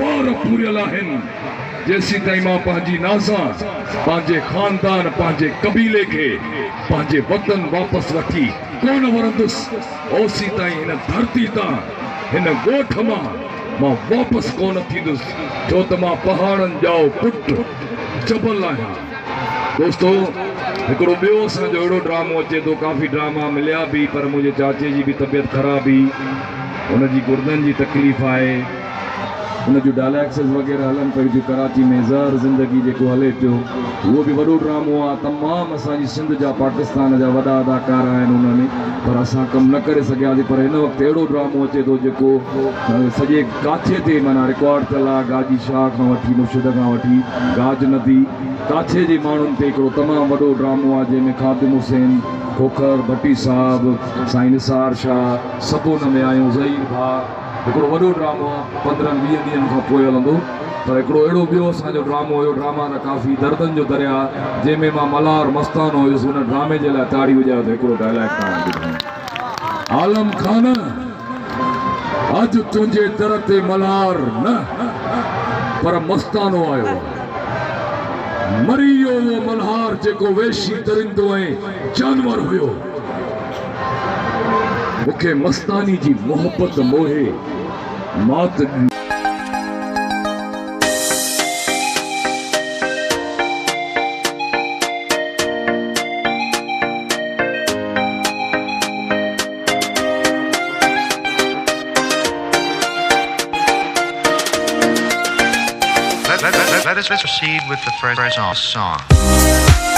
वार पूरियल आहिनि जेसी ताईं मां पंहिंजी नाज़ा पंहिंजे खानदान पंहिंजे कबीले खे पंहिंजे वतन वापसि वठी कोन वरंदुसि ओसी ताईं हिन धरती तां हिन ॻोठ मां वापसि कोन थींदुसि छो त मां पहाड़नि जा पुट जबल आहियां। दोस्तो हिकिड़ो ॿियो असांजो अहिड़ो ड्रामो अचे थो काफ़ी ड्रामा मिलिया बि पर मुंहिंजे चाचे जी बि तबियत ख़राब हुई हुनजी गुर्दनि जी तकलीफ़ आहे उन जो डायलिसिस वग़ैरह हलन पियूं थियूं कराची में ज़हर ज़िंदगी जेको हले पियो उहो बि वॾो ड्रामो आहे तमामु असांजी सिंध जा पाकिस्तान जा वॾा अदाकार आहिनि उन में पर असां कमु न करे सघियासीं पर हिन वक़्तु अहिड़ो ड्रामो अचे थो जेको सॼे काछे ते माना रिकॉर्ड थियल आहे गाजी शाह खां वठी मुर्शिद खां वठी गाज नदी काछे जे माण्हुनि ते हिकिड़ो तमामु वॾो ड्रामो आहे जंहिंमें ख़ादिम हुसैन खोखर भट्टी साहब साईं निसार शाह सभु हुन में आहियूं ज़हीर भाउ हिकिड़ो वॾो ड्रामो आहे 15-20 ॾींहंनि खां पोइ हलंदो पर हिकिड़ो अहिड़ो ॿियो असांजो ड्रामो हुयो ड्रामा त काफ़ी दर्दनि जो दरिया जंहिंमें मां मल्हार मस्तानो हुयुसि हुन ड्रामे जे लाइ ताड़ी हुजां त हिकिड़ो डायलॉग आलम खान अॼु तुंहिंजे दर ते मल्हार न पर मस्तानो आयो आहे मरी वियो उहो मल्हार जेको वेशी दरिंदो ऐं जानवर हुयो मूंखे मस्तानी जी मोहब्बत मोहे मौत Let us proceed with the first song.